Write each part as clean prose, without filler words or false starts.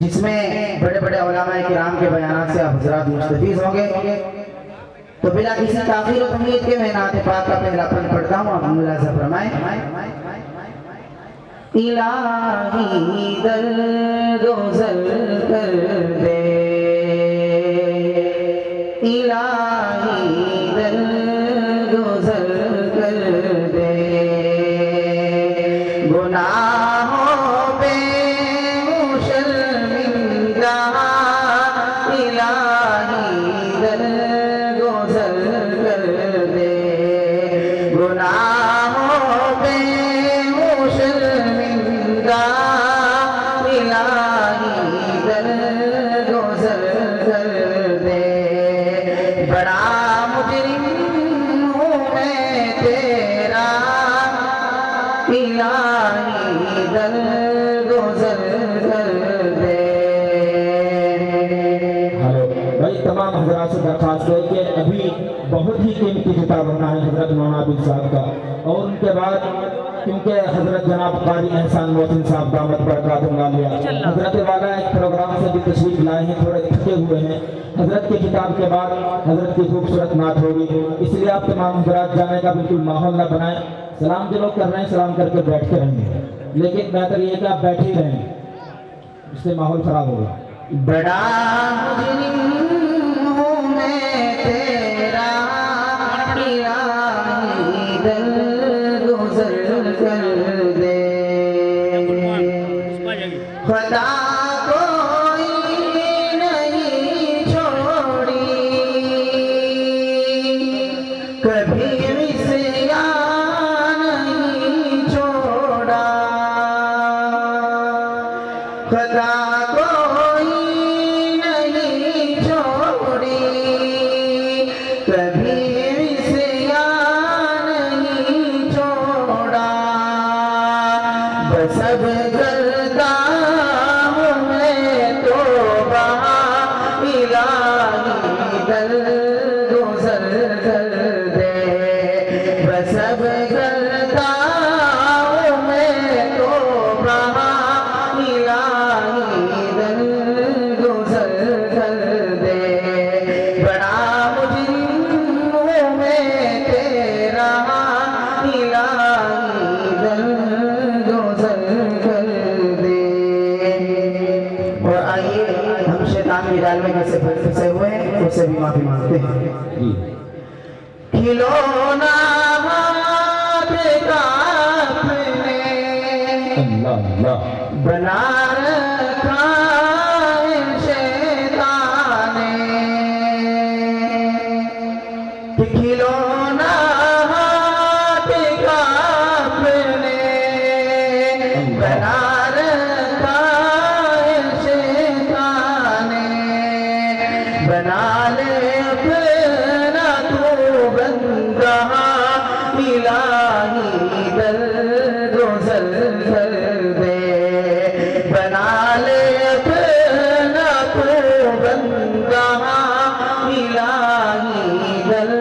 जिसमें बड़े बड़े उलमाए किराम के बयान से आप हज़रात मुस्तफीज़ होंगे। तो बिना किसी ताख़ीर और तमहीद के मैं नात पाक का पहला पद पढ़ता हूँ, आप मुलाज़ा फरमाएं। इलाही दर गुज़र कर दे, इलाही दर गुज़र कर दे, गुनाहों पे मुशर्मिंदा, इलाही दर गुज़र कर दे, गुनाहों पे मुशर्मिंदा, इलाही दर गुज़र कर दे। बड़ा मुजरिम हूँ मैं तेरा, इलाही दर गुज़र कर दे। हेलो भाई, तमाम हजरात से दरखास्त है कि अभी बहुत ही कीमती खिताब होना है हजरत मौलाना आबिद साहब का, और उनके बाद क्योंकि हजरत जनाब कारी एहसान मोहसिन साहब दामत बरकातुहू आलिया हजरत वाला एक प्रोग्राम से भी तशरीफ लाए हैं, थोड़े थके हुए हैं। हजरत के खिताब के बाद हजरत की खूबसूरत नात होगी, इसलिए आप तमाम हजरात जाने का बिल्कुल माहौल न बनाएं। सलाम जो लोग कर रहे हैं सलाम करके बैठ के रहेंगे, लेकिन बेहतर ये कि आप बैठे ही रहें, इससे माहौल खराब होगा। बड़ा मुजरिम हूँ मैं तेरा, इलाही दर गुज़र कर दे। खुदा कोई नहीं छोड़ी, कभी मिस्यान नहीं छोड़ा, खुदा कोई नहीं छोड़ी, कभी मिस्यान नहीं छोड़ा। बस अब करता हूँ मैं तौबा, इलाही दर गुज़र कर दे। बस अब करता हूँ मैं तौबा, इलाही दर गुज़र कर दे। बड़ा मुजरिम हूँ मैं तेरा, इलाही दर गुज़र कर दे। और आइए हम शैतान की जाल में कैसे फंसे हुए हैं उससे भी माफी मांगते हैं। खिलौना हाथ का अपने अल्लाह अल्लाह बना रखा है शैतान ने, कि खिलौना हाथ का अपने बना रखा है शैतान ने। बना ले अपना तू बंदा, इलाही दर गुज़र कर दे। बना ले अपना तू बंदा, इलाही दर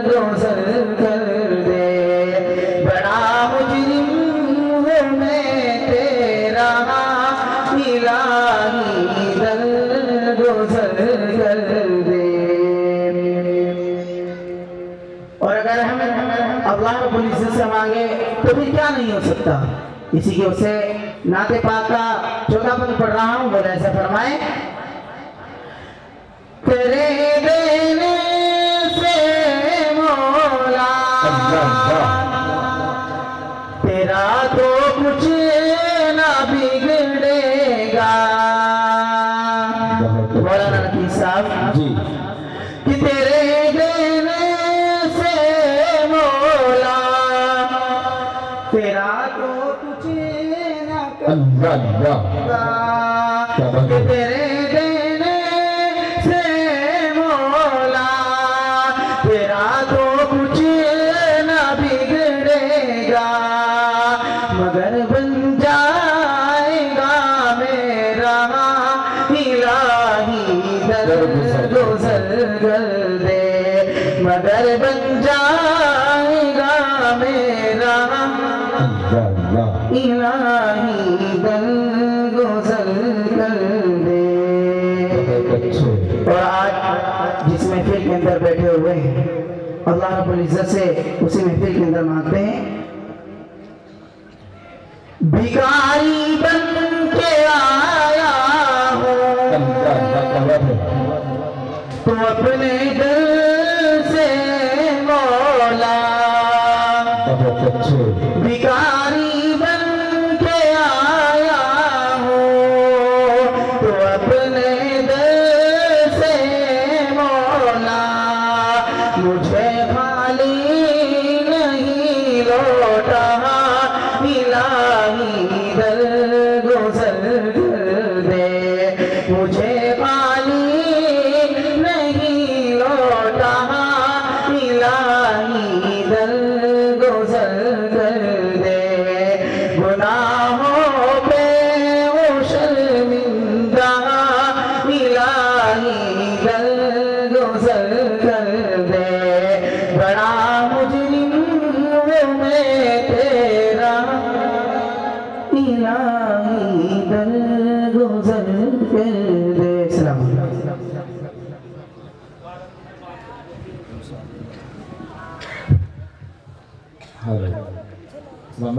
गुज़र कर दे। बड़ा मुजरिम हूँ मैं तेरा, इलाही दर गुज़र कर दे। और अगर हम अल्लाह रब्बुल इज़्ज़त से मांगे तो फिर क्या नहीं हो सकता। इसी के उसे नाते पाक का 14 पद पढ़ रहा हूँ, बोले ऐसे फरमाए। तेरे देने से मौला तेरा तो कुछ ना बिगड़ेगा। मौलाना नकी साहब जी, कि तेरे देने से मौला तेरा तो कुछ ना अल्लाह अल्लाह बिगड़ेगा। कि तेरे देने से मौला तेरा तो कुछ ना बिगड़ेगा, मगर बन जाएगा मेरा, इलाही दर गुज़र कर दे। मगर बन जाएगा मेरा, इलाही दर गुज़र कर दे। बहुत अच्छे। और आज जिस महफिल के अंदर बैठे हुए हैं, अल्लाह रब्बुल इज्जत से उसी महफिल के अंदर मांगते हैं, भिखारी बन के आया हूँ तो अपने दिल से मौला। बहुत अच्छे। भिखारी बन के आया हूँ तो अपने दिल से मौला। मुझे खाली नहीं लौटा इलाही दरगुजर कर दे। मुझे खाली नहीं लौटा इलाही दरगुजर कर दे। गुनाहों पे वो शर्मिंदा इलाही दरगुजर कर दे। बड़ा मुजरिम हूँ मैं तेरा इलाही दरगुजर कर दे। सलाम। हेलो।